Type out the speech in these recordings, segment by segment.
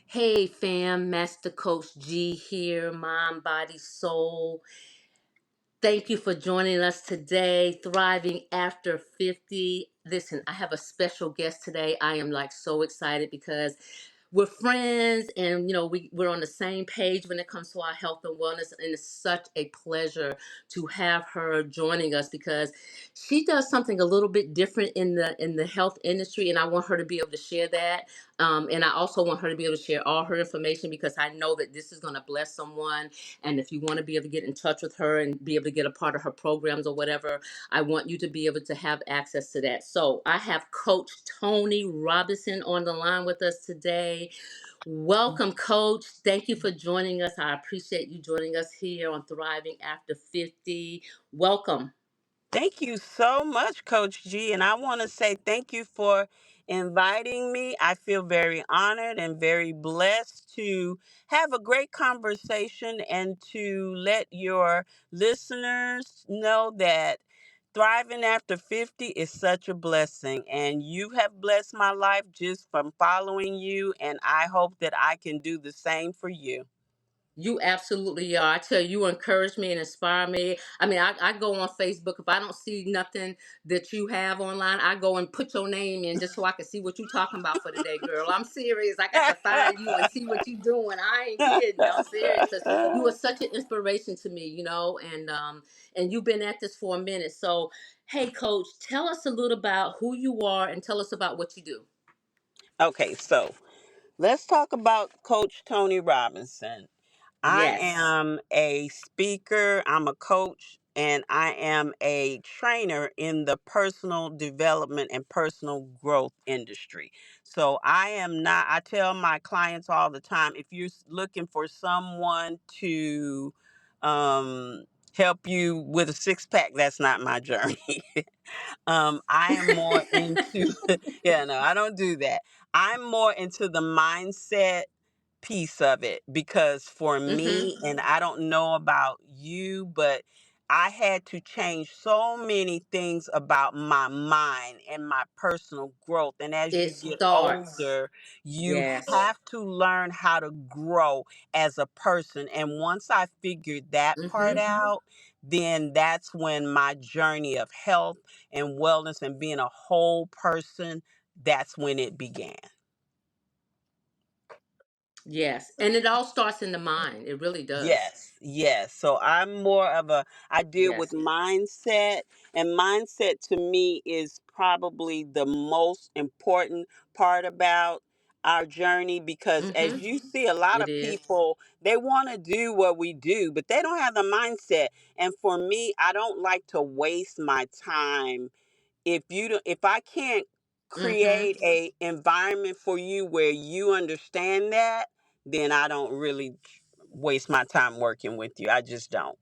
Hey fam, Master Coach G here, mind, body, soul. Thank you for joining us today, Thriving After 50. Listen, I have a special guest today. I am like so excited because we're friends and we're on the same page when it comes to our health and wellness, and it's such a pleasure to have her joining us because she does something a little bit different in the health industry, and I want her to be able to share that. And I also want her to be able to share all her information because I know that this is going to bless someone. And if you want to be able to get in touch with her and be able to get a part of her programs or whatever, I want you to be able to have access to that. So I have Coach Toni Robinson on the line with us today. Welcome, Coach. Thank you for joining us. I appreciate you joining us here on Thriving After 50. Welcome. Thank you so much, Coach G. And I want to say thank you for inviting me. I feel very honored and very blessed to have a great conversation and to let your listeners know that thriving after 50 is such a blessing. And you have blessed my life just from following you. And I hope that I can do the same for you. You absolutely are. I tell you, you encourage me and inspire me. I mean, I go on Facebook. If I don't see nothing that you have online, I go and put your name in just so I can see what you're talking about for the day, girl. I'm serious. I got to find you and see what you're doing. I ain't kidding. I'm serious because you are such an inspiration to me, and you've been at this for a minute. So, hey, Coach, tell us a little about who you are and tell us about what you do. Okay, so let's talk about Coach Toni Robinson. I Yes. am a speaker, I'm a coach, and I am a trainer in the personal development and personal growth industry. So I am not, I tell my clients all the time, if you're looking for someone to um, help you with a six pack, that's not my journey. I am more into, yeah, no, I don't do that. I'm more into the mindset piece of it because for Mm-hmm. me, and I don't know about you, but I had to change so many things about my mind and my personal growth. And as It you get starts. older, you Yes. have to learn how to grow as a person. And once I figured that part Mm-hmm. out, then that's when my journey of health and wellness and being a whole person, that's when it began. Yes. And it all starts in the mind. It really does. Yes, yes. So I'm more of I deal with Yes. mindset, and mindset to me is probably the most important part about our journey because as Mm-hmm. you see, a lot It of is. people, they want to do what we do, but they don't have the mindset. And for me, I don't like to waste my time if I can't Mm-hmm. create a environment for you where you understand that, then I don't really waste my time working with you. I just don't.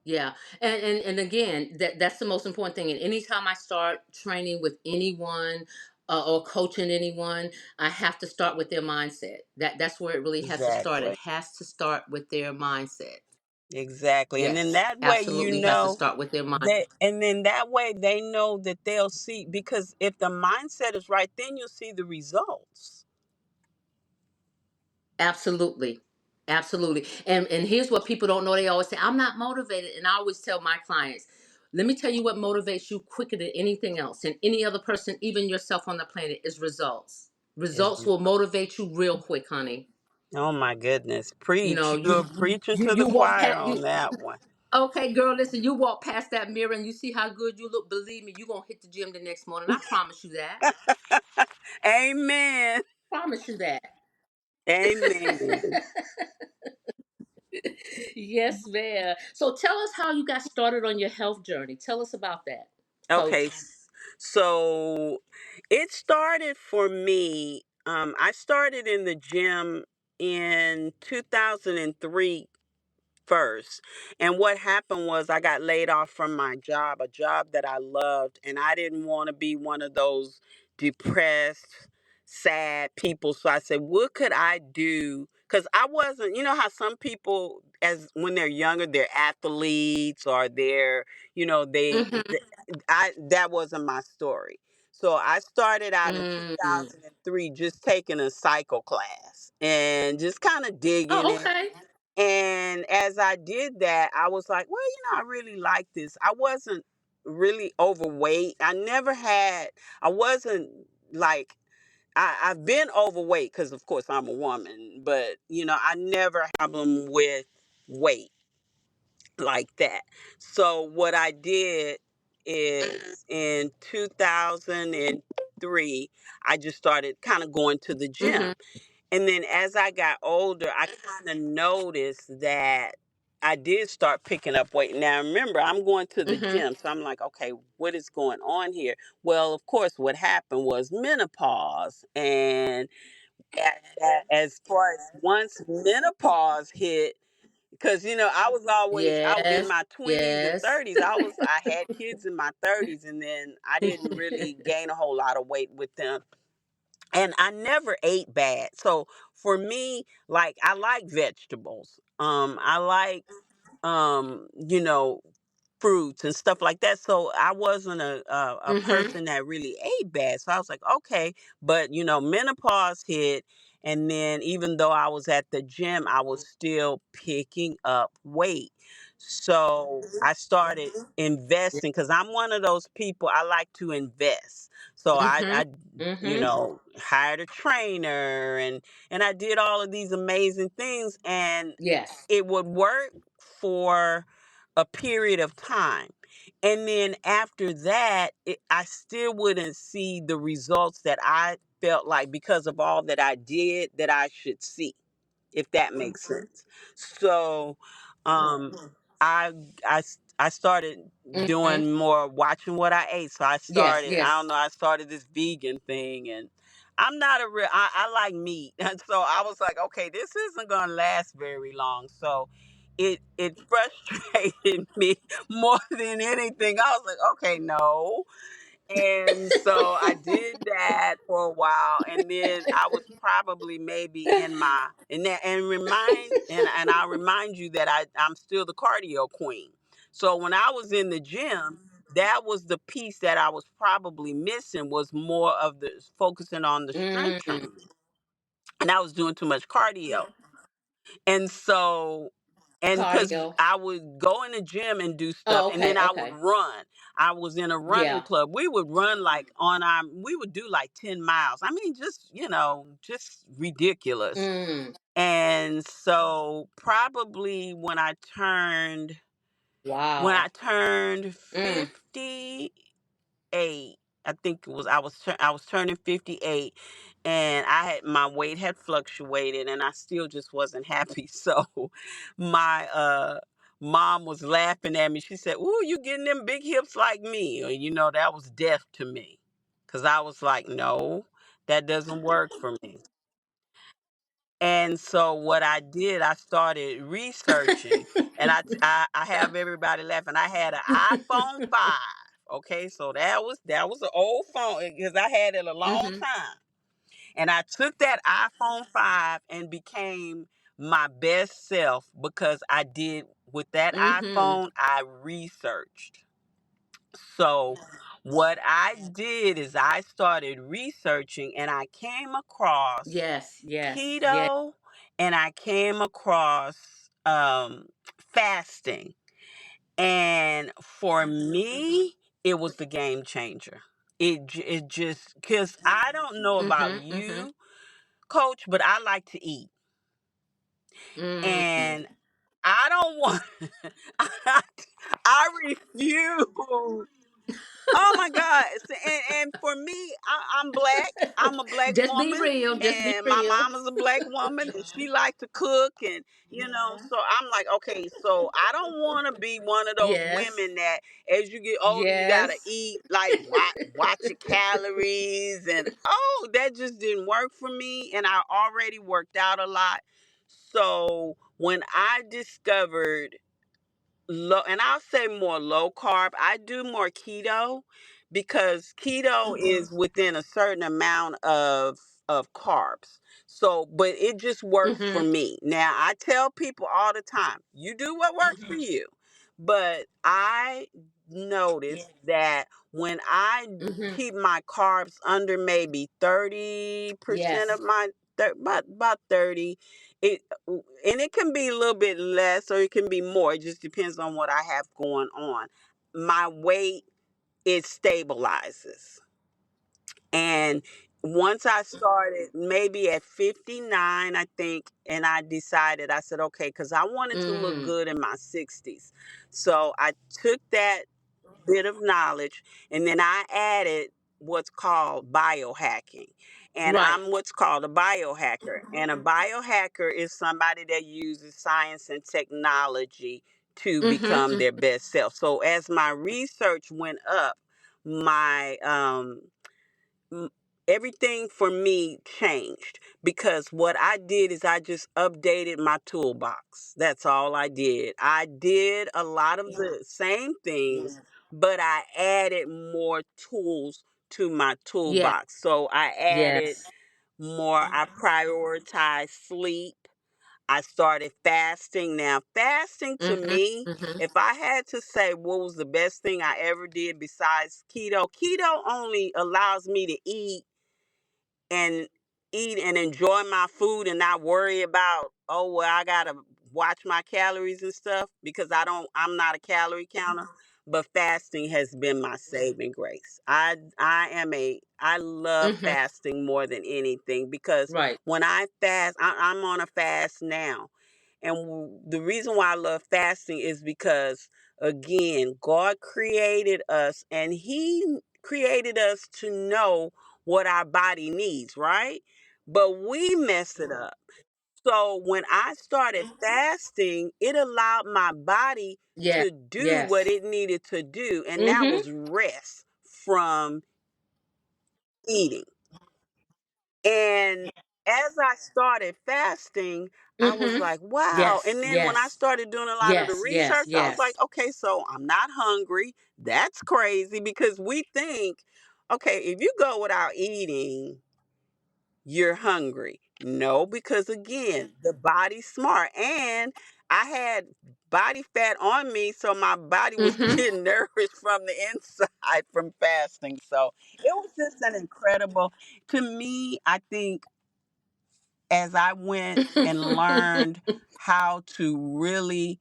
Yeah. And again, that's the most important thing. And anytime I start training with anyone or coaching anyone, I have to start with their mindset. That's where it really has to start. It Exactly. has to start with their mindset. Exactly. And then Yes. that way Absolutely has to start with their mind. that way they know that they'll see, because if the mindset is right, then you'll see the results. Absolutely. Absolutely. And here's what people don't know. They always say, I'm not motivated. And I always tell my clients, let me tell you what motivates you quicker than anything else and any other person, even yourself on the planet, is results. Is Results will motivate you real quick, honey. Oh my goodness. You Preach. know, You're you preaching you to the you walk choir past on that one. okay, girl, listen, you walk past that mirror and you see how good you look. Believe me, you're gonna hit the gym the next morning. I promise you that. Amen. Promise you that. Amen. Yes, ma'am. So tell us how you got started on your health journey. Tell us about that, Okay, Coach. so it started for me. I started in the gym in 2003 first. And what happened was I got laid off from my job, a job that I loved, and I didn't want to be one of those depressed, sad people. So I said, what could I do? Because I wasn't, you know how some people, as when they're younger, they're athletes or they're, you know, Hmm. I that wasn't my story. So I started out in Mm. 2003 just taking a cycle class and just kind of digging Oh, it. okay. And as I did that, I was like, well, I really like this. I wasn't really overweight. I wasn't like, I've been overweight because, of course, I'm a woman, but, I never had a problem with weight like that. So what I did is in 2003, I just started kind of going to the gym. Mhm. And then as I got older, I kind of noticed that I did start picking up weight. Now, remember, I'm going to the Mhm. gym. So I'm like, okay, what is going on here? Well, of course, what happened was menopause. And as far as once menopause hit, because I was in Yes. my 20s and Yes. 30s. I had kids in my 30s, and then I didn't really gain a whole lot of weight with them, and I never ate bad. So for me, like, I like vegetables. I like um, you know, fruits and stuff like that. So I wasn't a Mhm. person that really ate bad. So I was like, okay, but menopause hit, and then even though I was at the gym, I was still picking up weight. So I started investing because I'm one of those people, I like to invest. So Mhm. I Mhm. hired a trainer, and I did all of these amazing things, and Yes. it would work for a period of time. And then after that, I still wouldn't see the results that I felt like, because of all that I did, that I should see, if that makes sense. So, um, I, I started Mhm. doing more watching what I ate. So Yes. I Yes. don't know, I started this vegan thing, and I'm not a real, I like meat. And so I was like, okay, this isn't going to last very long. So it frustrated me more than anything. I was like, okay, no. And so I did that for a while, and then I was probably maybe in my and that and I'll remind you that I'm still the cardio queen. So when I was in the gym, that was the piece that I was probably missing, was more of the focusing on the strength Mm. training. And I was doing too much cardio. And so, and because Cardio. I would go in the gym and do stuff, Oh, and then okay. I would Okay. run. I was in a running Yeah. club. We would run like we would do like 10 miles. I mean, just ridiculous. Mm. And so probably Wow. when I turned Mm. 58, I think it was, I was turning 58, and my weight had fluctuated, and I still just wasn't happy. So my mom was laughing at me. She said, "Ooh, you getting them big hips like me?" Or, that was death to me, cuz I was like, "No, that doesn't work for me." And so what I did, I started researching, and I have everybody laughing. I had an iPhone 5. Okay, so that was an old phone, because I had it a long Mhm. time. And I took that iPhone 5 and became my best self, because I did, with that Mhm. iPhone, I researched. So what I did is I started researching, and I came across Yes. Yes. Yes. keto, and I came across fasting. And for me, it was the game changer. It just, because I don't know about Mhm. Mhm. you, coach, but I like to eat. Mm. And I don't want, I refuse. Oh my God. And for me, I'm black. I'm a black Just be woman, real. Just be and my real. mama's a black woman, and she likes to cook, and so I'm like, okay, so I don't want to be one of those Yes. women that, as you get older, you gotta Yes. eat, like, watch your calories, and that just didn't work for me, and I already worked out a lot. So when I discovered low, and I'll say more low carb, I do more keto, because keto is within a certain amount of carbs. So, but it just works for Mhm. me. Now, I tell people all the time, you do what works for Mhm. you. But I Yeah. noticed that When I Mhm. keep my carbs under maybe 30% of Yes. my about 30, it and it can be a little bit less or it can be more. It just depends on what I have going on. My weight, it stabilizes. And once I started maybe at 59, I think, and I decided, I said, okay, because I wanted to look Mm. good in my 60s. So I took that bit of knowledge and then I added what's called biohacking. And Right. I'm what's called a biohacker. And a biohacker is somebody that uses science and technology to Mhm. become Mm. their best self. So as my research went up, my m- everything for me changed because what I did is I just updated my toolbox. That's all I did. I did a lot of the same things, but I added more tools to my Yes. toolbox. So I added Yes. more, I prioritized sleep. I started fasting. Now, fasting to Mhm. me, Mhm. if I had to say what was the best thing I ever did besides keto, keto only allows me to and eat and enjoy my food and not worry about, oh well, I gotta watch my calories and stuff because I'm not a calorie counter. But fasting has been my saving grace. I love Mhm. fasting more than anything because Right. when I fast, I'm on a fast now. And the reason why I love fasting is because, again, God created us and He created us to know what our body needs, right? But we mess it up. So when I started fasting, it allowed my body Yes. to do what Yes. it needed to do, and that Mhm. was rest from eating. And as I started fasting, I was Mhm. like, wow. Yes. And then when I Yes. started doing a lot of the Yes. Yes. research, I was like, Yes. okay, so I'm not hungry. That's crazy because we think, okay, if you go without eating, you're hungry. No, because again, the body's smart. And I had body fat on me, so my body was Mhm. getting nourished from the inside from fasting. So it was just an incredible, to me, I think as I went and learned how to really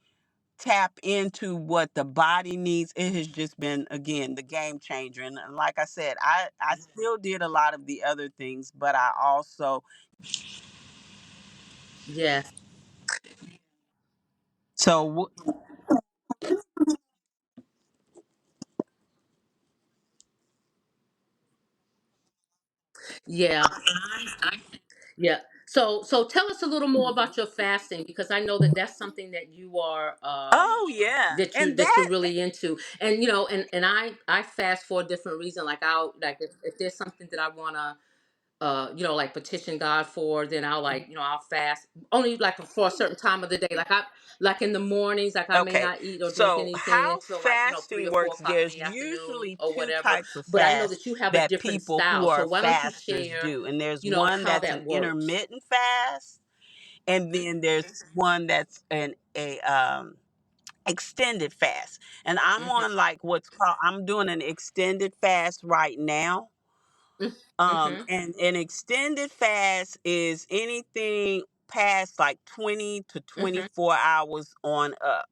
tap into what the body needs, it has just been, again, the game changer. And like I said, I still did a lot of the other things, but I also, Yes. so Yeah. Yeah. So tell us a little more about your fasting because I know that that's something that you are oh yeah, and that you're that, really into. And you know, and I fast for a different reason. Like I'll like if there's something that I wanna you know, like petition God for, then I'll like, you know, I'll fast only like for a certain time of the day. Like I like in the mornings, like I may okay, not eat or drink so anything how until like, you know, three fasting or four works, o'clock in there's the afternoon usually or two whatever. types of But I know fast that you have a that different people style. who So are why don't you fasters share, do, and there's you know, one how that's an that works? intermittent fast, and then there's one that's an a extended fast. And I'm Mm-hmm. on like what's called, I'm doing an extended fast right now. Mm-hmm. And an extended fast is anything past like 20 to Mm-hmm. 24 hours on up.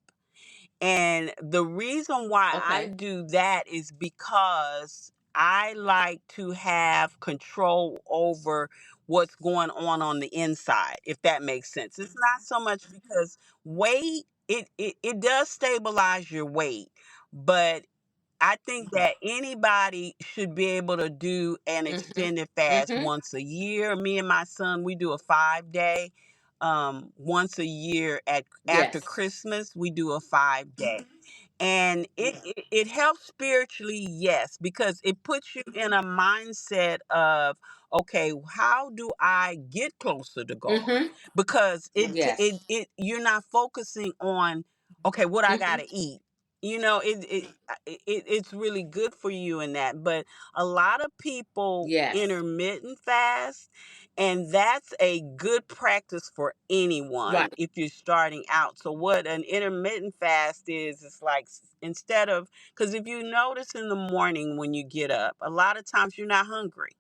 And the reason why I Okay. do that is because I like to have control over what's going on the inside, if that makes sense. It's not so much because weight, it does stabilize your weight, but I think that anybody should be able to do an Mm-hmm. extended fast Mm-hmm. once a year. Me and my son, we do a 5 day. Once a year at after Yes. Christmas, we do a 5 day. And it helps spiritually, yes, because it puts you in a mindset of, okay, how do I get closer to God? Mm-hmm. Because Yes. it you're not focusing on, okay, what I Mm-hmm. gotta eat. it's really good for you in that. But a lot of people Yes. intermittent fast, and that's a good practice for anyone Right. if you're starting out. So what an intermittent fast is, it's like instead of, because if you notice in the morning when you get up, a lot of times you're not hungry.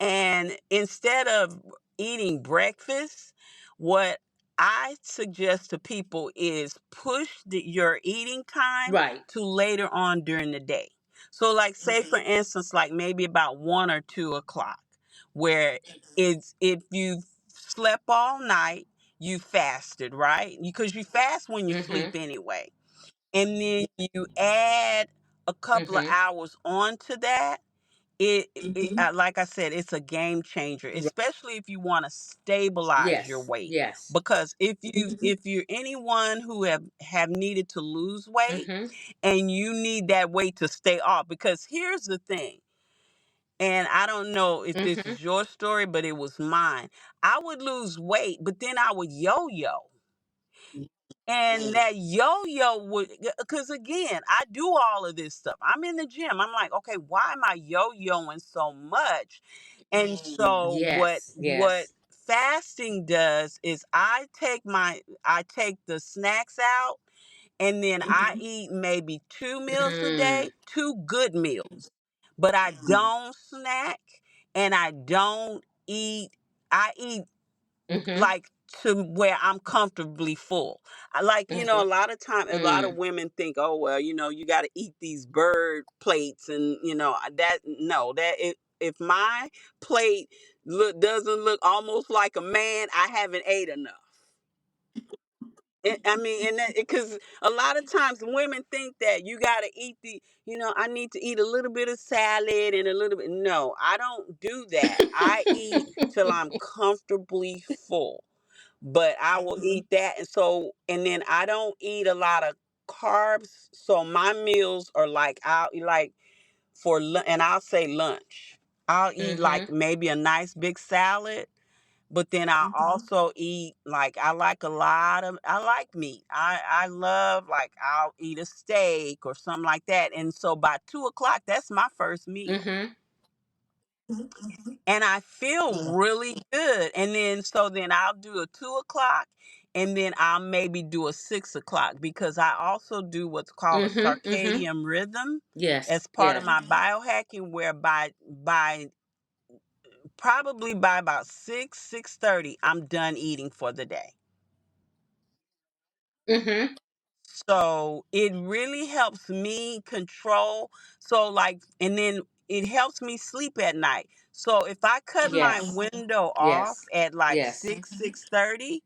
And instead of eating breakfast, what I suggest to people is push your eating time Right. to later on during the day. So, like, say for instance, like maybe about 1 or 2 o'clock, where it's if you slept all night, you fasted, right? Because you fast when you sleep Mhm. anyway. And then you add a couple of Mhm. hours onto that, like I said, it's a game changer, Right. especially if you want to stabilize your Yes. weight. Yes. Because if you're anyone who have needed to lose weight, Mhm. and you need that weight to stay off, because here's the thing, and I don't know if this Mhm. is your story, but it was mine. I would lose weight, but then I would yo-yo. And that yo-yo would, because again, I do all of this stuff. I'm in the gym. I'm like, okay, why am I yo-yoing so much? And so Yes. what Yes. fasting does is I take the snacks out, and then I eat maybe 2 meals a Mm. day, 2 good meals. But I don't snack, and I don't eat. I eat Mhm. like to where I'm comfortably full. I like, Mhm. a lot of time, a lot of Mm. women think, oh well, you got to eat these bird plates, and that no, that if my plate doesn't look almost like a man, I haven't ate enough. I mean, and because a lot of times women think that you got to eat I need to eat a little bit of salad and a little bit. No, I don't do that. I eat till I'm comfortably full, but I will eat that. And then I don't eat a lot of carbs. So my meals are like, I'll eat like and I'll say lunch. I'll eat like Mhm. maybe a nice big salad, but then I also eat, like, I like meat. I love, like, I'll eat a steak or something like that. And so by 2 o'clock, that's my first meal. Mhm. And I feel really good. And then I'll do a 2 o'clock, and then I'll maybe do a 6 o'clock, because I also do what's called a Mhm. Mhm. circadian rhythm Yes. as part of Yes. my biohacking, whereby probably by about 6:30, I'm done eating for the day. Mhm. So it really helps me control. So, like, and then it helps me sleep at night. So if I cut my Yes. window off Yes. at like Yes. 6:30,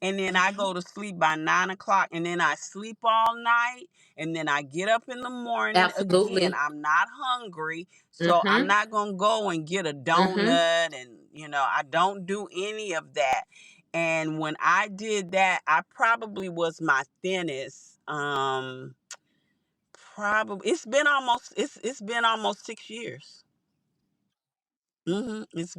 and then I go to sleep by 9 o'clock, and then I sleep all night, and then I get up in the morning again. Absolutely. I'm not hungry, so I'm Mhm. not gonna go and get a Mhm. donut, and I don't do any of that. And when I did that, I probably was my thinnest. Probably it's been almost 6 years. It's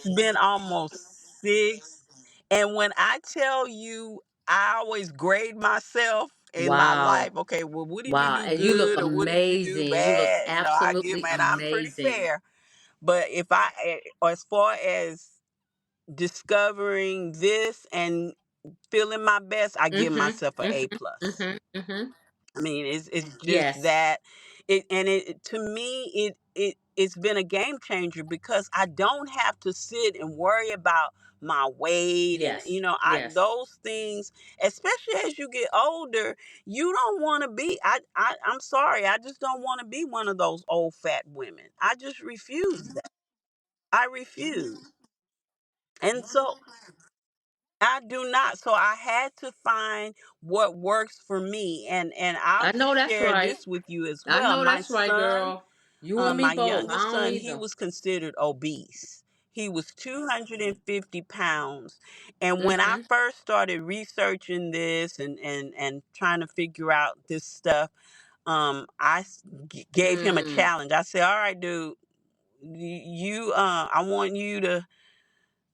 been almost six. And when I tell you, I always grade myself in my Wow. life. Okay, well, what did you Wow. do And you look good or what did you do amazing. You look bad? I give, absolutely man, I'm pretty amazing. fair. But as far as discovering this and feeling my best, I give Mhm. myself a Mhm. A plus. Mhm. Mhm. I mean, it's just Yes. that it to me it's been a game changer, because I don't have to sit and worry about my weight, and Yes. I Yes. those things, especially as you get older, you don't want to be. I'm sorry, I just don't want to be one of those old fat women. I just refuse that. I refuse. And so I do not. So I had to find what works for me, and I'll I know that's share right. this with you as I well. know My that's right, son, girl. You and me my both. I youngest don't son, he either. was considered obese. He was 250 pounds. And when I Mhm. first started researching this and trying to figure out this stuff, gave him a Mm. challenge. I said, all right, dude, I want you to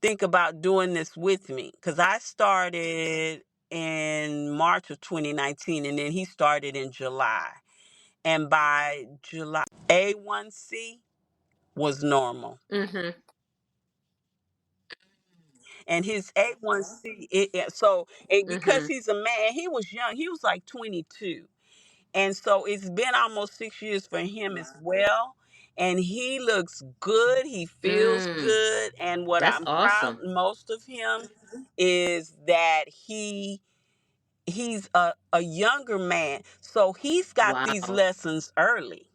think about doing this with me, because I started. in March of 2019, and then he started in July. And by July, A1C was normal. Mhm. And his A1C, because Mhm. he's a man, he was young. He was like 22. And so it's been almost 6 years for him as well. And he looks good. He feels Mm. good. And what That's I'm proud awesome. most of him is that he's a younger man. So he's got these Wow. lessons early.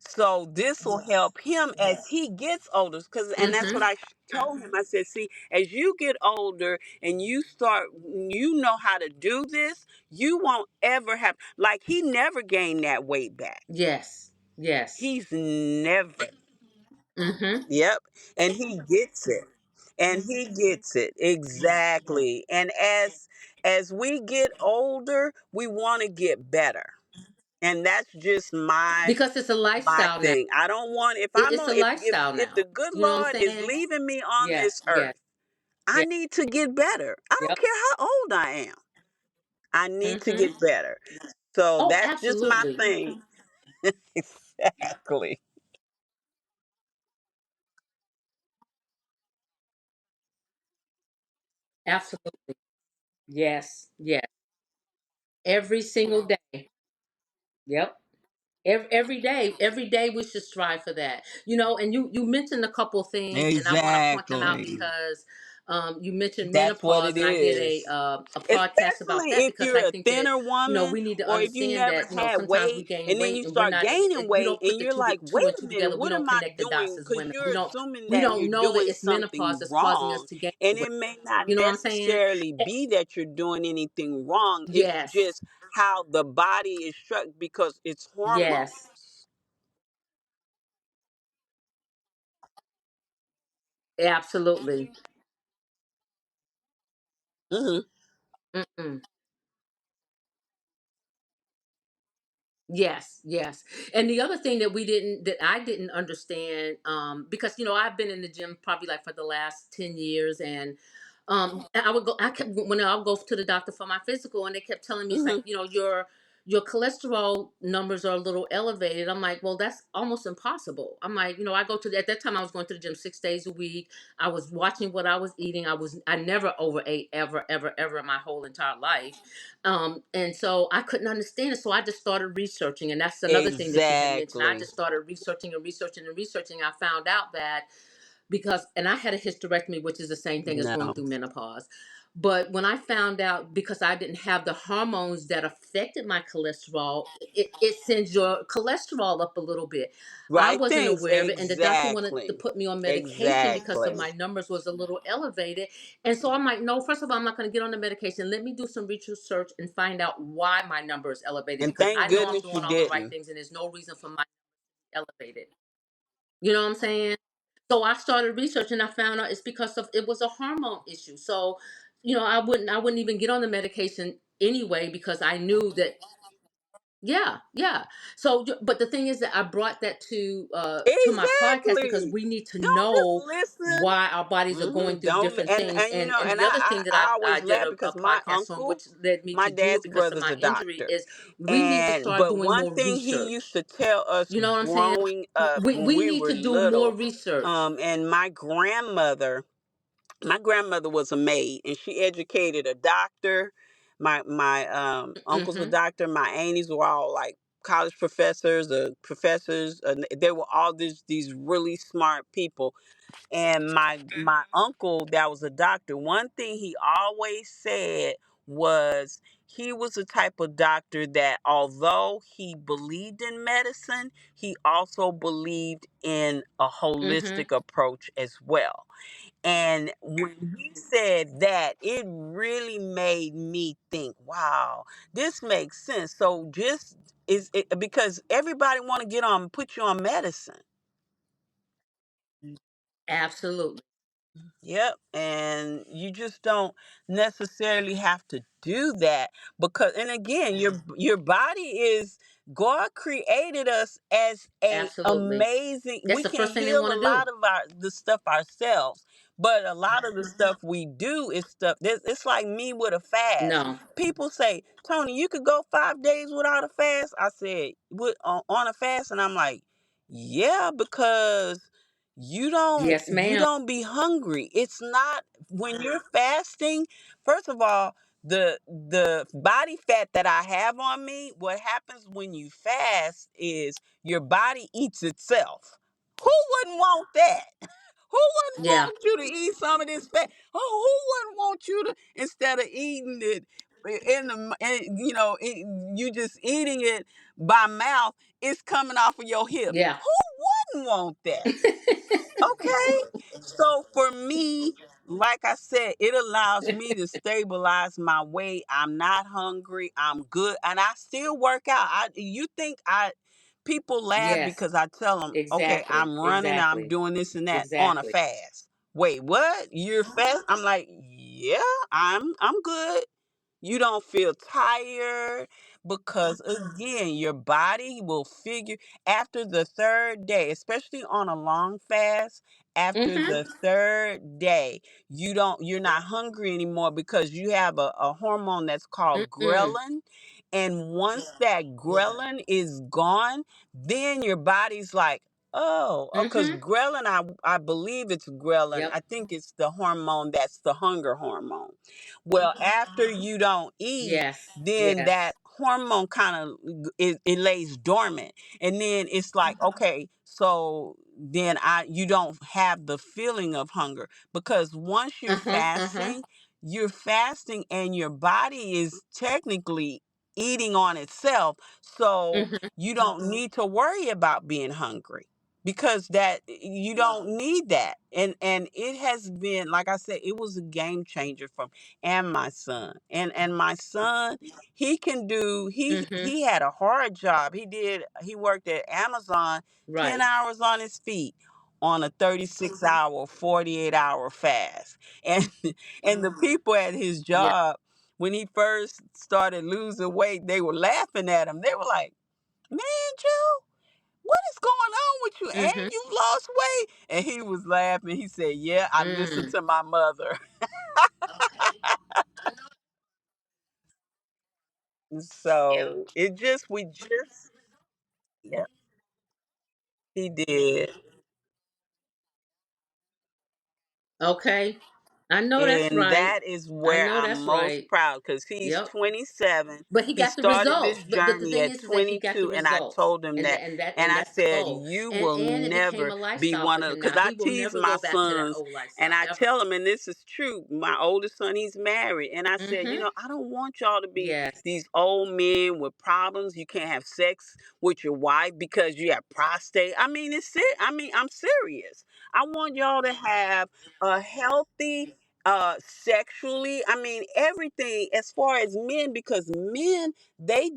So this will help him as he gets older. And that's what Mhm. I told him. I said, see, as you get older and you know how to do this, you won't ever have, like, he never gained that weight back. Yes. Yes. He's never. Mhm. Yep. And he gets it. And he gets it. Exactly. And as we get older, we want to get better. And that's just Because it's a my lifestyle now. thing. I don't want, if It, I'm it's on, a lifestyle if now. the good You know what Lord I'm is saying? leaving me on this Yes. Yes. earth, I Yes. need to get better. I don't Yep. care how old I am. I need to Mhm. get better. So Oh, that's just my absolutely. thing. Exactly. Absolutely. Yes. Yes. Every single day. Yep. Every day we should strive for that. And you mentioned a couple things, and I want to point them out Exactly. because you mentioned That's what menopause, it and I did is. a podcast about Especially that if because I you're a think that thinner woman, we need to or if you understand never that had sometimes we weight gain and then weight you and we're start not gaining we weight don't put and the you're two like, two wait and a two minute, together. We what don't am I connect the dots doing? as Because women. you're assuming We that don't you're know that doing it's menopause something that's causing us wrong. to gain And weight. it may not You know what I'm saying? necessarily Eh, be that you're doing anything wrong. It's Yes. just how the body is struck because it's Yes. hormones. Absolutely. Hmm. Mm-mm. Yes, yes. And the other thing that I didn't understand, because I've been in the gym probably like for the last 10 years, and I would go I kept when I'll go to the doctor for my physical, and they kept telling me, it's like, Hmm. your cholesterol numbers are a little elevated. I'm like, well, that's almost impossible. I'm like, I go to at that time I was going to the gym 6 days a week. I was watching what I was eating. I never overate ever, ever, ever in my whole entire life. And so I couldn't understand it. So I just started researching. And that's another thing that you had mentioned. I Exactly. just started researching and researching and researching. I found out that and I had a hysterectomy, which is the same thing as going No. through menopause. But when I found out, because I didn't have the hormones that affected my cholesterol, it sends your cholesterol up a little bit. I Right wasn't things. aware of it, and the doctor wanted to Exactly. put me on medication because of Exactly. my numbers was a little elevated. And so I'm like, no, first of all, I'm not going to get on the medication. Let me do some research and find out why my number is elevated, And because thank I know I'm goodness you doing all the right didn't. things, and there's no reason for my elevated. You know what I'm saying? So I started researching. I found out it's because of it was a hormone issue. So, I wouldn't even get on the medication anyway, because I knew that. Yeah, yeah. So, but the thing is that I brought that to my podcast because Exactly. we need to Don't just know listen. why our bodies are going through Don't, different things. and And and the other thing that I I always did laugh a because my podcast on, uncle, which led me my to do it dad's because of brother's my a injury, doctor. is we need to And start but doing one more thing he used research. to tell us You know what I'm saying? growing up when We we need were to do more little, research. and my grandmother was a maid, and she educated a doctor. My uncles were Mm-hmm. doctor. My aunties were all like college professors, professors. They were all these really smart people. And my uncle that was a doctor, one thing he always said was he was the type of doctor that, although he believed in medicine, he also believed in a Mm-hmm. holistic approach as well. And when he said that, it really made me think, wow, this makes sense. So just is it, because everybody want to get on put you on medicine. Absolutely. Yep, and you just don't necessarily have to do that, because, and again, your body is, God created us as a Absolutely. amazing, That's we the can first thing they heal want a to do. lot of the stuff ourselves, But a lot of the stuff we do is stuff. It's like me with a fast. No. People say, Tony, you could go 5 days without a fast. I said, on a fast, and I'm like, yeah, because Yes, you ma'am. don't be hungry. It's not when you're fasting. First of all, the body fat that I have on me, what happens when you fast is your body eats itself. Who wouldn't want that? Who wouldn't Yeah. want you to eat some of this fat? Oh, who wouldn't want you to, instead of eating it you just eating it by mouth, it's coming off of your hip. Yeah. Who wouldn't want that? Okay. So for me, like I said, it allows me to stabilize my weight. I'm not hungry. I'm good. And I still work out. You think people laugh Yes. because I tell them, okay, Exactly. I'm running, I'm Exactly. doing this and that on a Exactly. fast. Wait, what? You're fast? I'm like, yeah, I'm good. You don't feel tired because again, your body will figure after the third day, especially on a long fast, after Mm-hmm. the third day, you're not hungry anymore because you have a hormone that's called Mm-mm. ghrelin. And once that ghrelin is gone, then your body's like, oh, because Mm-hmm. ghrelin, I believe it's ghrelin. Yep. I think it's the hormone that's the hunger hormone. Well, after you don't eat, Yes. then Yes. that hormone kind of it lays dormant, and then it's like, okay, so then I you don't have the feeling of hunger because once Uh-huh. Uh-huh. you're fasting, and your body is technically eating on itself, so Mm-hmm. you don't need to worry about being hungry because that you don't need that. And it has been, like I said, it was a game changer for and my son. And my son, he can do Mm-hmm. he had a hard job. He worked at Amazon 10 Right. hours on his feet on a 36-hour, 48-hour fast. And and the people at his Yeah. job, when he first started losing weight, they were laughing at him. They were like, "Man, Joe, what is going on with you? And Mm-hmm. you've lost weight?" And he was laughing. He said, "Yeah, I listened Mm. to my mother." So we just, yeah, he did. Okay. I know that's And right. that is I where know I'm that's most right. proud because he's Yep. 27. But he He got the started this results. But the journey thing at is that he got the 22, and I results. told him And that. that and that And and I that's the said, goal. you And will it became never a be lifestyle for one of, him because now. I He will tease never my go back to that sons old and lifestyle I ever. tell them, and this is true. My oldest son, he's married. And I said, Mm-hmm. I don't want y'all to be Yes. these old men with problems. You can't have sex with your wife because you have prostate. I mean, I'm serious. I want y'all to have a healthy sexually, I mean everything as far as men, because men, they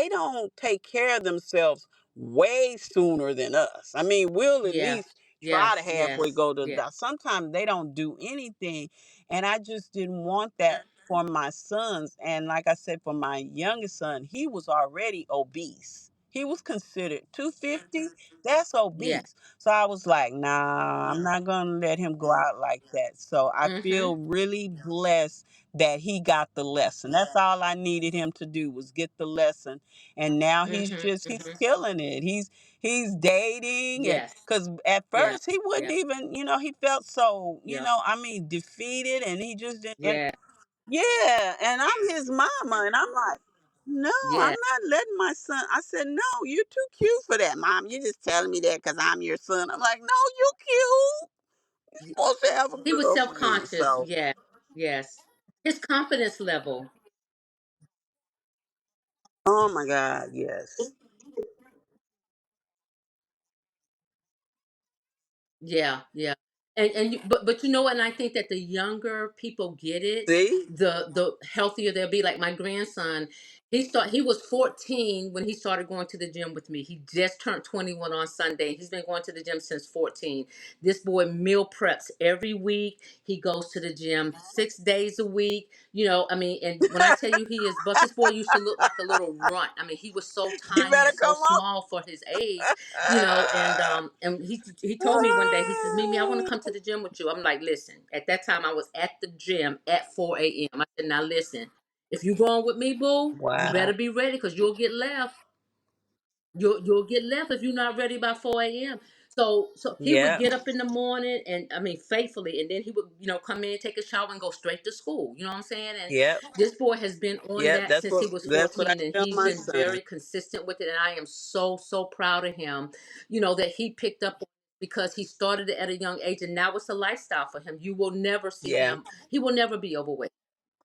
don't take care of themselves way sooner than us. I mean, we'll at Yeah. least try to Yes. halfway Yes. go to the Yes. doctor. Sometimes they don't do anything, and I just didn't want that for my sons. And like I said, for my youngest son, he was already obese. He was considered 250. That's Yeah. obese. So I was like, nah, I'm not going to let him go out like that. So I Mm-hmm. feel really blessed that he got the lesson. That's all I needed him to do, was get the lesson. And now Mm-hmm. he's Mm-hmm. killing it. He's dating, and Yes. cuz at Yeah. first he wouldn't Yeah. even, he felt so, Yeah. I mean, defeated, and he just didn't. And Yeah. yeah, and I'm his mama, and I'm like, no, I'm Yeah. not letting my son. I said, no, you're too cute for that, Mom. You're just telling me that because I'm your son. I'm like, no, you cute. You're supposed to have a He was girl for me. self-conscious. So, Yes. Yes. His confidence level. oh my God, yes. Yeah, yeah. But you know what? And I think that the younger people get it, See? the healthier they'll be. Like my grandson, He was 14 when he started going to the gym with me. He just turned 21 on Sunday. He's been going to the gym since 14. This boy meal preps every week. He goes to the gym 6 days a week. I mean, and when I tell you he is buff, this boy used to look like a little runt. I mean, he was so You tiny better and so come on. small for his age, and he told me one day, he says, Mimi, I want to come to the gym with you. I'm like, listen, at that time I was at the gym at 4 a.m. I said, now listen, if you going with me, boo, you better Wow. be ready because you'll get left. You'll get left if you're not ready by 4 a.m. So he would Yep. get up in the morning, and I mean faithfully, and then he would come in, take a shower, and go straight to school. You know what I'm saying? And Yep. this boy has been on Yep. that since he was That's what I 14, and tell he's my been son. very consistent with it. And I am so proud of him. That he picked up because he started it at a young age, and now it's a lifestyle for him. You will never see Yeah. him. He will never be overweight.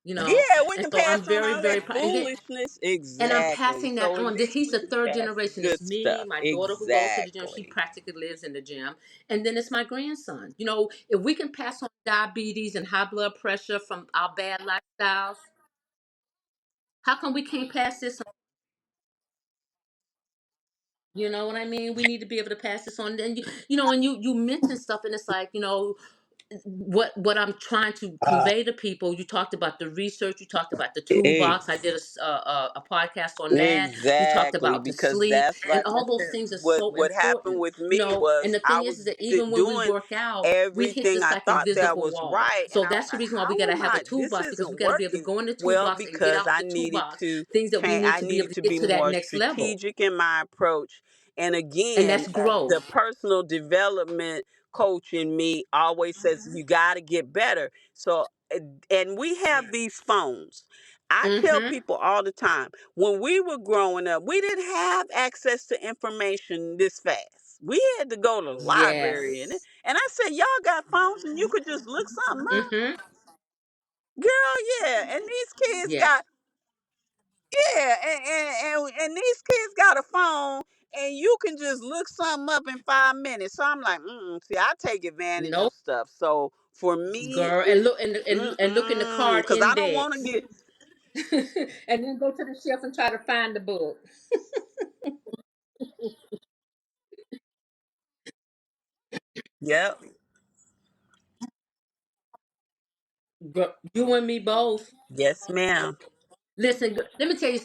Yeah, we And can so I'm pass on very all that very proud. foolishness. And I'm Exactly. passing that So at on. least He's we the can third pass the generation. It's good me, stuff. my daughter who goes to the gym. She Exactly. practically lives in the gym. And then it's my grandson. If we can pass on diabetes and high blood pressure from our bad lifestyles, how come we can't pass this on? You know what I mean? We need to be able to pass this on. Then and you mention stuff, and it's like, what I'm trying to convey to people. You talked about the research. You talked about the toolbox. I did a podcast on that. We talked Exactly, about the because sleep, that's and like I all those said. things are What so what happened important. with me And was the I thing was is that even when we doing work out, we hit everything this I like thought that invisible was wall. right, and So I was that's the like, reason why we "How got to am have a I? This toolbox, because we isn't got to be able to working." go in the Well, toolbox and get because out I the needed toolbox to things that we change. need I to be able needed to to get be to that more next level. strategic in my approach. And And again, that's growth. the personal development coach in me always says you got to get better. So, and we have these phones. I tell Mm-hmm. people all the time, when we were growing up, we didn't have access to information this fast. We had to go to the library, and Yes. I said, y'all got phones and you could just look something up. Mm-hmm. Girl, yeah. And these kids Yes. got, yeah, and these kids got a phone, and you can just look something up in 5 minutes. So I'm like, see, I take advantage of Nope. stuff. So for me, Girl, and it's look in the card because I don't want to index, get. and then go to the shelf and try to find the book. Yep. Girl, you and me both. Yes, ma'am. Listen, let me tell you.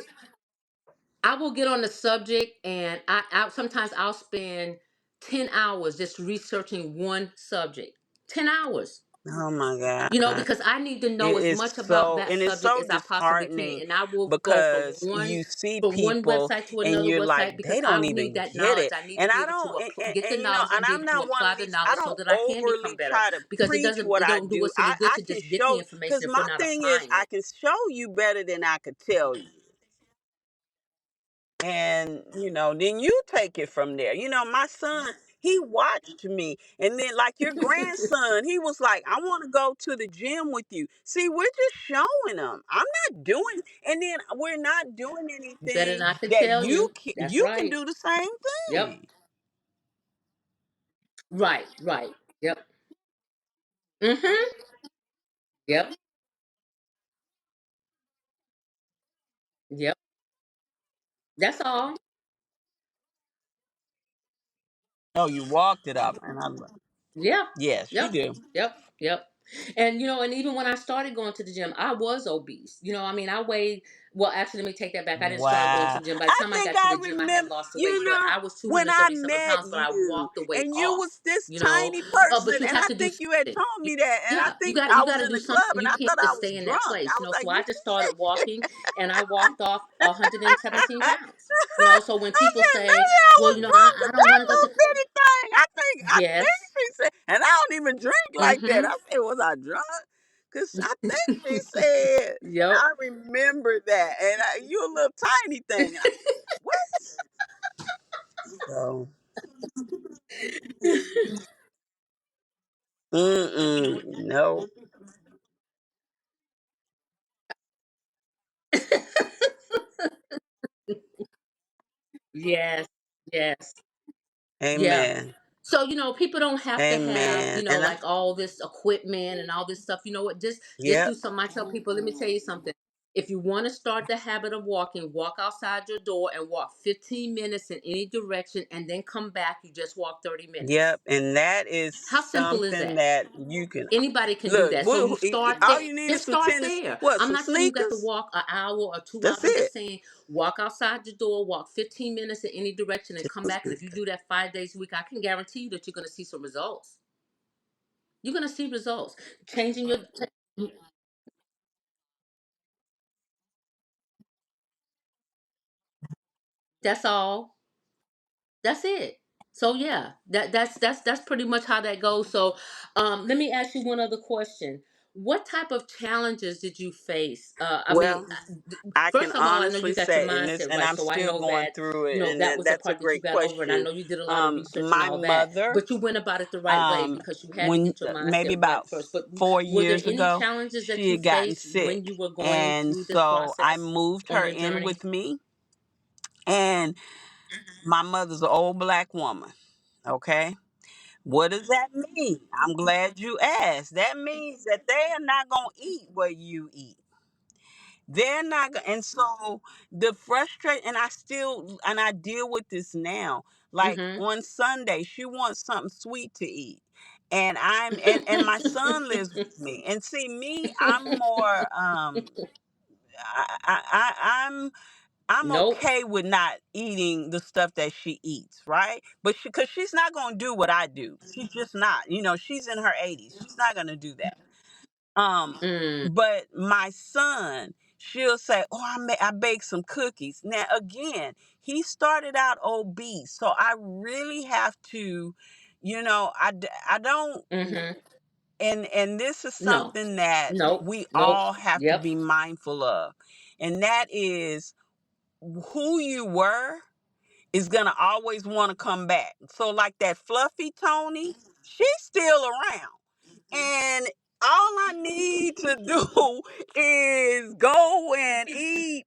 I will get on the subject, and I sometimes I'll spend 10 hours just researching one subject. 10 hours. Oh my God. Because I need to know It as is much about so, that and it's subject so as I possibly can, disheartening and I will go because you see from one people website to and another you're like, website, because they I don't need even that get knowledge. it. I need to And be I able to don't, get the and, you know, knowledge and and be I'm able to not one apply of the these, I knowledge so don't that I can become overly better. try to Because preach what it I don't do do. us any good I to can just get show the you, information because if we're my not thing is, applying I it. can show you better than I could tell you. And then you take it from there. My son, he watched me, and then like your grandson, he was like, I want to go to the gym with you. See, we're just showing them. I'm not doing, and then we're not doing Better anything than I can that tell you. That's you can right. do the same Yep. thing. Right. Right. Yep. Mm-hmm. Yep. Yep. That's all. Oh, you walked it up, and I'm like, Yeah. yes, you Yep. do. Yep. Yep. And and even when I started going to the gym, I was obese. I mean, I weighed, well, actually, let me take that back. I didn't start going to Wow. the gym. By the I time I think got to I the gym, I had remember, lost the weight, but I was when I 237 met pounds, but I you, walked the weight and you off, was this you know. tiny person, But you and have I to do think you had something. told me that, and I Yeah, think you I got was to in do the club, something. and You I can't thought I just was stay in that drunk. I place. was like, So I you just just started walking, and I walked off 117 pounds. So when I people said, say, maybe I well, was drunk I with don't that want to go to, little bitty thing. I think yes. she said, and I don't even drink like that. Mm-hmm. I said, was I drunk? Cause I think she said, and Yep. I remember that. And you a little tiny thing. And I said, what? So, no. Yes. Yes. Yeah. Amen. So, people don't have to have, Amen. And I, like all this equipment and all this stuff. You know what? Just do yep. something. I tell people, let me tell you something. If you want to start the habit of walking, walk outside your door and walk 15 minutes in any direction and then come back. You just walk 30 minutes. Yep, and that is How simple is something that? that you can Anybody can do look. that. So you start there. All you need is Just some start tennis. there. What? I'm Some not saying you got to sneakers. walk an hour or 2 hours. That's I'm it. just saying walk outside your door, walk 15 minutes in any direction and come back. And if you do that 5 days a week, I can guarantee you that you're going to see some results. You're going to see results. Changing your. That's all. That's it. So yeah, that's pretty much how that goes. So let me ask you one other question. What type of challenges did you face? Well, I can First of all, I know honestly you got your say, mindset and right, I'm so I still know going that through it, and that was the that's a part that you great got over, and I question. know you did a lot of research and My all that. mother, But you went about it the right way because you had to when get your maybe mindset right about first. But four were there years any ago, challenges that she you had gotten faced when sick, you were going and through this so I process moved on her your in journey? with me. And my mother's an old black woman. Okay, what does that mean? I'm glad you asked. That means that they are not gonna eat what you eat. They're not going, and so the frustration, and I deal with this now. Like Mm-hmm. on Sunday, she wants something sweet to eat, and and my son lives with me. And see me, I'm more I, I I'm Nope. okay with not eating the stuff that she eats, right? But because she's not gonna do what I do, she's just not. She's in her 80s. She's not gonna do that. Um, Mm. but my son, she'll say, "Oh, I baked some cookies." Now, again, he started out obese, so I really have to, I don't, Mm-hmm. and this is No. something that Nope. we Nope. all have to Yep. be mindful of, and that is who you were is gonna always want to come back. So, like that fluffy Tony, she's still around. And all I need to do is go and eat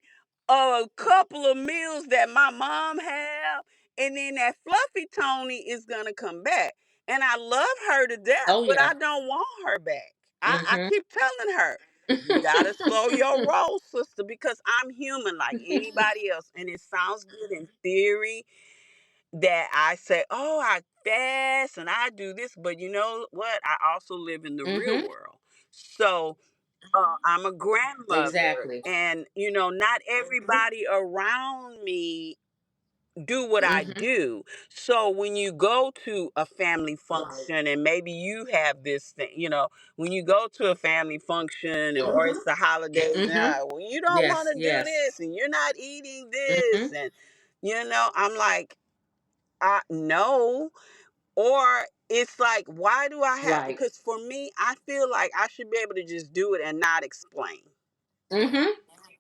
a couple of meals that my mom have, and then that fluffy Tony is gonna come back. And I love her to death, Oh but yeah. I don't want her back. I Mm-hmm. keep telling her, you gotta slow your roll, sister, because I'm human like anybody else. And it sounds good in theory, that I say, oh, I fast and I do this, but you know what? I also live in the real Mm-hmm. world. So I'm a grandmother, Exactly. and not everybody around me do what I Mm-hmm. do. So when you go to a family function, and maybe you have this thing, when you go to a family function, or it's the holidays, and Mm-hmm. well, you don't want Yes. to do Yes. this, and you're not eating Mm-hmm. this, and I'm like, no. Or it's like, why do I have? Right. Because for me, I feel like I should be able to just do it and not explain. Mm-hmm.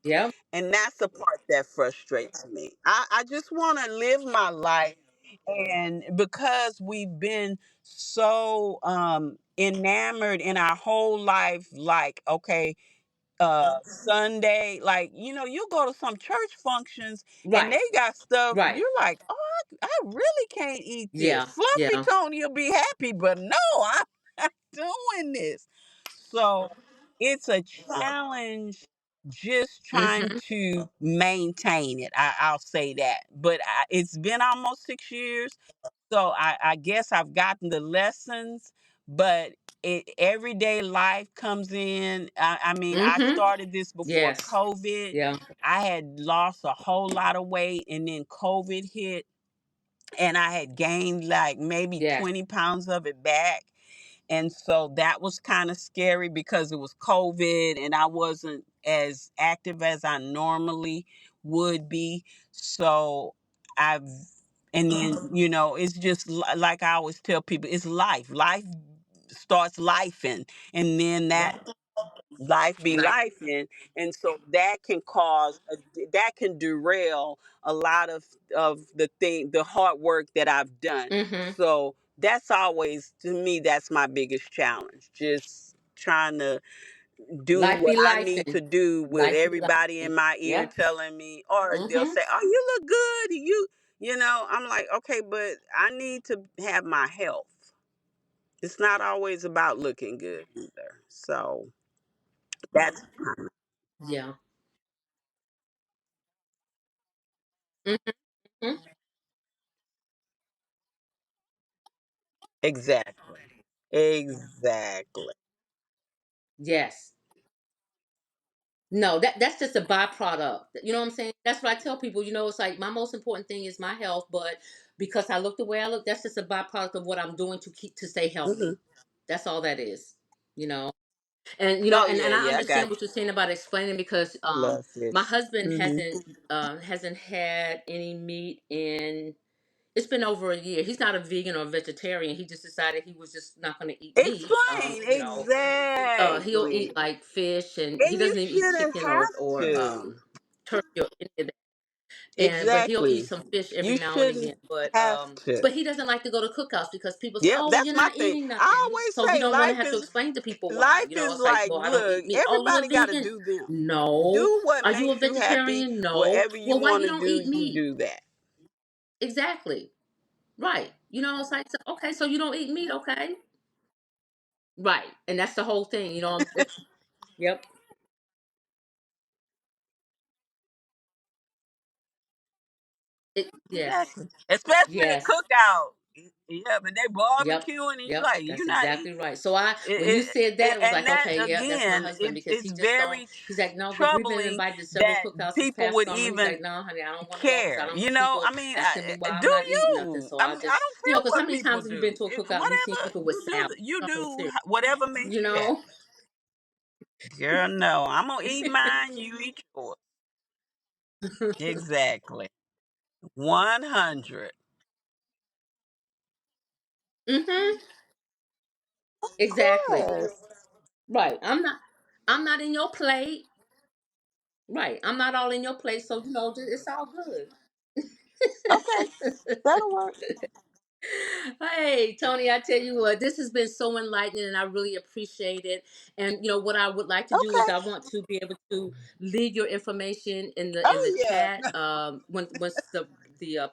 Yep. And that's the part that frustrates me. I just want to live my life. And because we've been so enamored in our whole life, like, okay, Sunday, like, you'll go to some church functions and Right. they got stuff, Right. you're like, oh, I really can't eat this. Yeah. Fluffy Yeah. Tony will be happy, but no, I'm not doing this. So it's a challenge just trying Mm-hmm. to maintain it. I'll say that. But it's been almost 6 years, so I guess I've gotten the lessons, but everyday life comes in. I mean, I Mm-hmm. started this before Yes. COVID. Yeah. I had lost a whole lot of weight, and then COVID hit, and I had gained like maybe Yes. 20 pounds of it back. And so that was kind of scary because it was COVID and I wasn't as active as I normally would be. So I've, and then, it's just like I always tell people, it's life. Life starts life, and then that life be life, and so that can that can derail a lot of the hard work that I've done. Mm-hmm. So that's always, to me, that's my biggest challenge, just trying to do Life what be I life need and to do with life be life. everybody in my ear Yep. telling me, or they'll Mm-hmm. say, oh, you look good, I'm like, okay, but I need to have my health. It's not always about looking good either. So that's Yeah. Hmm. Exactly. Exactly. Yes. No, that's just a byproduct. You know what I'm saying? That's what I tell people. It's like my most important thing is my health, but because I look the way I look, that's just a byproduct of what I'm doing to stay Hmm. healthy. That's all that is. You know. And Oh and yeah, I yeah, I got understand what you're saying about explaining because you. I love my fish. husband Hmm. hasn't had any meat in it's been over a year. He's not a vegan or vegetarian. He just decided he was just not going to eat meat. Explain He'll exactly, eat like fish, and he and you doesn't even eat shouldn't chicken have or to. turkey or any of that. But he'll eat Exactly, some fish every you now and shouldn't again. But have to. he doesn't like to go to cookouts because people say, Yep, "Oh, well, that's you're my not thing. eating I nothing," always so he say don't want to have to explain to people why. life is It's like, like, "Well, I don't look, eat meat." "Oh, you a everybody got to vegan?" do them. "No." Do what "Are you a makes you happy. vegetarian?" "No." Whatever you "Well, why want you to don't do, eat you meat?" do that. Exactly. Right. It's like, okay, so you don't eat meat, okay? Right. And that's the whole thing. Yep. Yes. Exactly. Especially a Yes. cookout. Yeah, but they Yep. barbecuing and you Yep. like, you're That's not exactly eating. right. So when you It, said that, it was and like, that okay, yeah, that's my again, husband because it's he just don't. very He's like, no, because we've been troubling invited to several that cookouts this people past would summer. He's even like, no, honey, I don't want to go because I care. don't want people I mean, asking me why do I'm not eating nothing. you? So I I mean, I just, don't care because how what many people times have you been do. to a cookout and you've seen Whatever people with you do, salad? you I'm do serious. whatever makes You you happy. know? Girl, no, I'm gonna eat mine. You eat yours. Exactly. 100. Hmm. Of Exactly. course. Right. I'm not in your plate. Right. I'm not all in your plate, so it's all good. Okay, that'll work. Hey, Tony, I tell you what, this has been so enlightening and I really appreciate it. And what I would like to do is Okay. I want to be able to leave your information in the Oh yeah. chat once the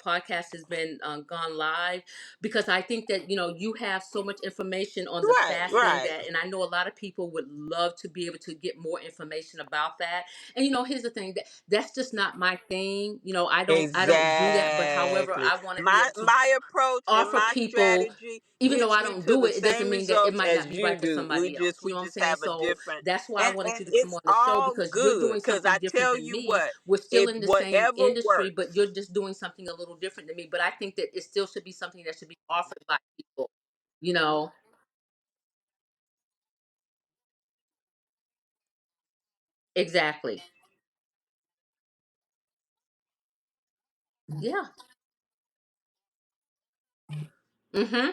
podcast has been gone live, because I think that you have so much information on the Right, fasting right. that, and I know a lot of people would love to be able to get more information about that. And here's the thing, that's just not my thing. I don't do that, but however, Exactly. I want to be My able to my approach and offer my people, strategy even though gets I me don't to do the it, it doesn't same mean that it results might as not be you right for do. We somebody else. just You we know what I'm just saying? have a So different, that's why I wanted and you to come it's on the show, all because you're good doing cuz something I different tell than you me. what, We're still if in the same whatever industry, but works. you're just doing something a little different than me. But I think that it still should be something that should be offered by people. You know? Exactly. Yeah. Mm-hmm.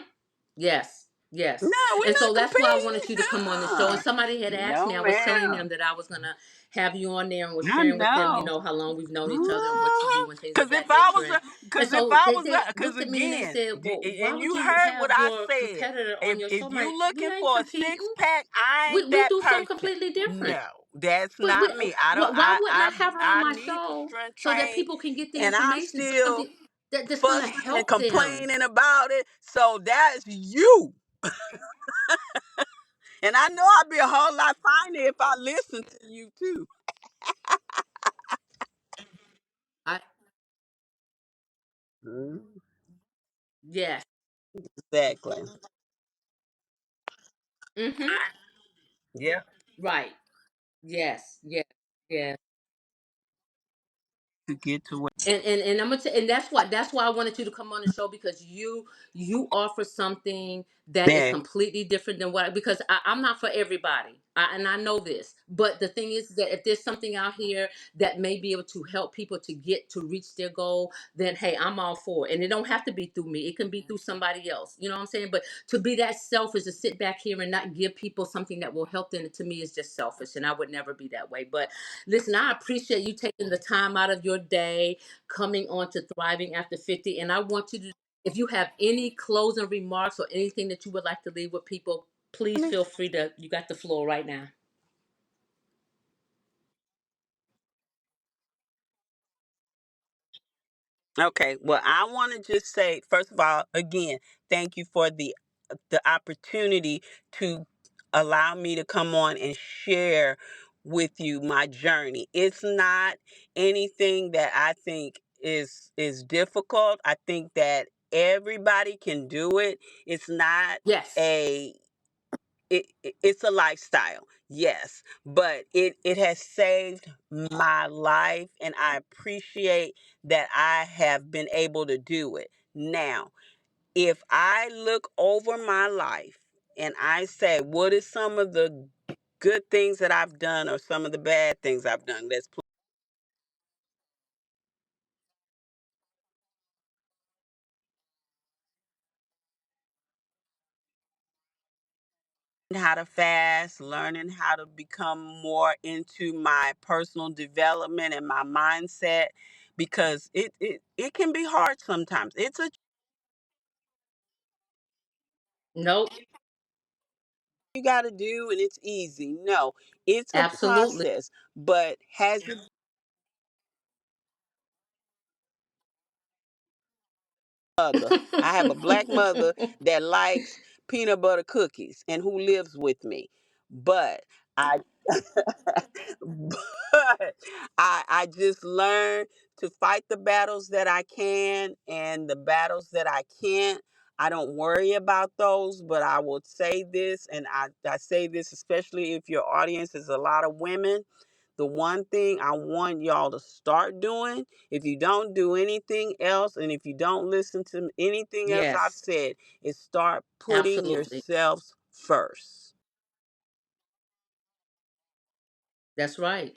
Yes, yes. No, we're And so not that's why I wanted you to competing. come on the show. And Uh-uh. somebody had asked me, No, I was telling ma'am. them that I was going to have you on there and was I sharing with them, know. how long we've known each other and what you do and things of Because if that I nature. was, And because if so I was, they because looked at me and they again, said, well, why and would you you heard what have I your said. competitor on your If show? I'm you like, we looking ain't for a competing. six pack, I ain't We that do something person. completely different. No, that's But not me. I don't. why wouldn't I have her on I my need to show strength so that train, people can get the and I'm information, still something that's going to fussing and help them? complaining about it. So that's you. And I know I'd be a whole lot finer if I listened to you too. I Mhm. Yes. Exactly. Mm-hmm. Yeah. Right. Yes. Yes. Yes. To get to where. And I'm gonna and that's why I wanted you to come on the show, because you offer something that is Yeah. completely different than because I'm not for everybody, and I know this. But the thing is that if there's something out here that may be able to help people to reach their goal, then hey, I'm all for it. And it don't have to be through me; it can be through somebody else. You know what I'm saying? But to be that selfish to sit back here and not give people something that will help them, to me is just selfish, and I would never be that way. But listen, I appreciate you taking the time out of your day coming on to Thriving After 50. And I want you to, if you have any closing remarks or anything that you would like to leave with people, please feel free to, you got the floor right now. Okay. Well, I want to just say, first of all, again, thank you for the opportunity to allow me to come on and share with you my journey. It's not anything that I think is difficult. I think that everybody can do it. It's not Yes. a it's a lifestyle, yes, but it has saved my life, and I appreciate that I have been able to do it. Now, if I look over my life and I say, what is some of the good things that I've done or some of the bad things I've done? Let's how to fast, learning how to become more into my personal development and my mindset, because it can be hard sometimes. It's a Nope. you got to do and it's easy. No, it's a Absolutely. process, but has it mother. I have a black mother that likes peanut butter cookies and who lives with me. But I but I just learned to fight the battles that I can, and the battles that I can't, I don't worry about those. But I will say this, and I say this especially if your audience is a lot of women. The one thing I want y'all to start doing, if you don't do anything else and if you don't listen to anything else I've Yes. said, is start putting Absolutely. yourselves first. That's right.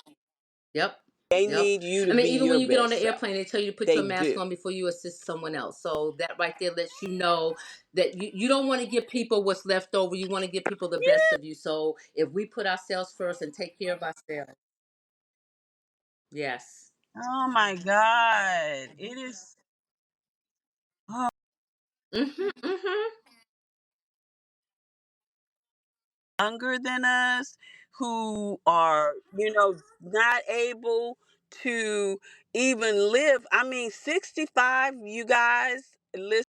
Yep. They Yep. need you I to mean, be even your when you get on the best self. airplane, they tell you to put They your mask do. on before you assist someone else. So that right there lets you know that you don't want to give people what's left over. You want to give people the best of you. So if we put ourselves first and take care of ourselves, yes. Oh my God. It is oh, Mhm. Mhm. younger than us who are, not able to even live. I mean, 65, you guys, listen.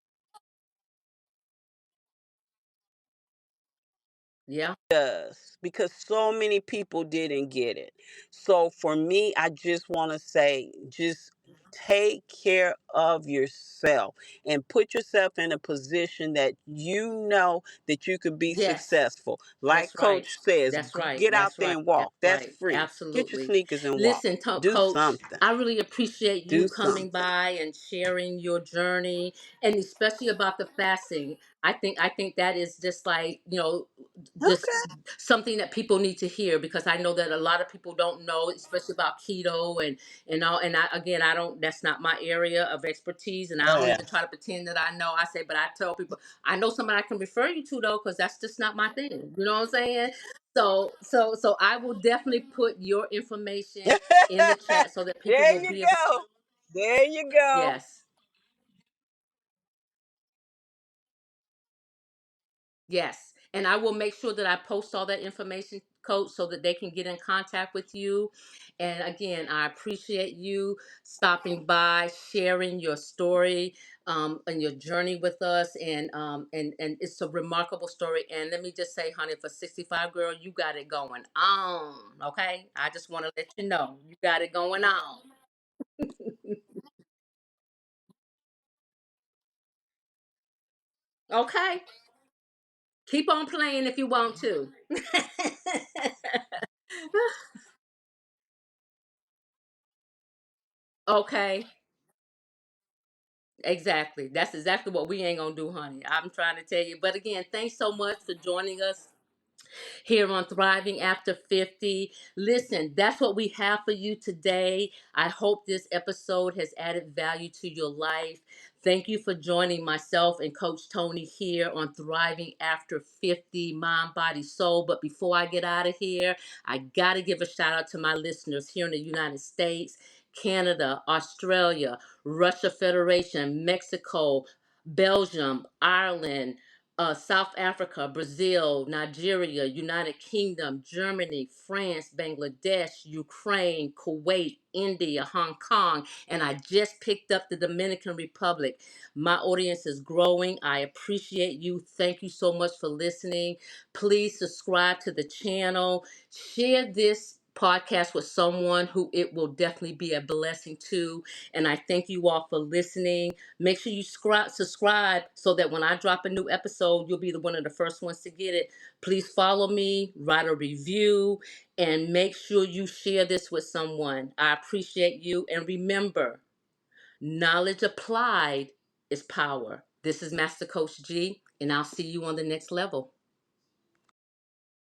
Yeah. Does, because so many people didn't get it. So for me, I just want to say, just take care of yourself and put yourself in a position that you know that you could be Yes. successful. Like That's right. Coach says, That's right. get out That's there right. and That's walk. That's right. free. Get your Absolutely. sneakers and walk. Listen, Do Coach, something. I really appreciate you Do coming something. by and sharing your journey, and especially about the fasting. I think that is just like, just Okay. something that people need to hear, because I know that a lot of people don't know, especially about keto and all. And I don't. That's not my area of expertise, and I Oh don't yeah. even try to pretend that I know. I say, but I tell people I know somebody I can refer you to, though, because that's just not my thing. You know what I'm saying? So I will definitely put your information in the chat so that people There will you be able. go. There you go. Yes. Yes. And I will make sure that I post all that information, Coach, so that they can get in contact with you. And again, I appreciate you stopping by, sharing your story, and your journey with us. And it's a remarkable story. And let me just say, honey, for 65 girl, you got it going on. Okay. I just want to let you know you got it going on. Okay. Keep on playing if you want to. Okay. Exactly. That's exactly what we ain't gonna do, honey. I'm trying to tell you. But again, thanks so much for joining us here on Thriving After 50. Listen, that's what we have for you today. I hope this episode has added value to your life. Thank you for joining myself and Coach Toni here on Thriving After 50, Mind, Body, Soul. But before I get out of here, I got to give a shout out to my listeners here in the United States, Canada, Australia, Russia Federation, Mexico, Belgium, Ireland, South Africa, Brazil, Nigeria, United Kingdom, Germany, France, Bangladesh, Ukraine, Kuwait, India, Hong Kong, and I just picked up the Dominican Republic. My audience is growing. I appreciate you. Thank you so much for listening. Please subscribe to the channel. Share this podcast with someone who it will definitely be a blessing to. And I thank you all for listening. Make sure you subscribe so that when I drop a new episode, you'll be one of the first ones to get it. Please follow me, write a review, and make sure you share this with someone. I appreciate you. And remember, knowledge applied is power. This is Master Coach G, and I'll see you on the next level.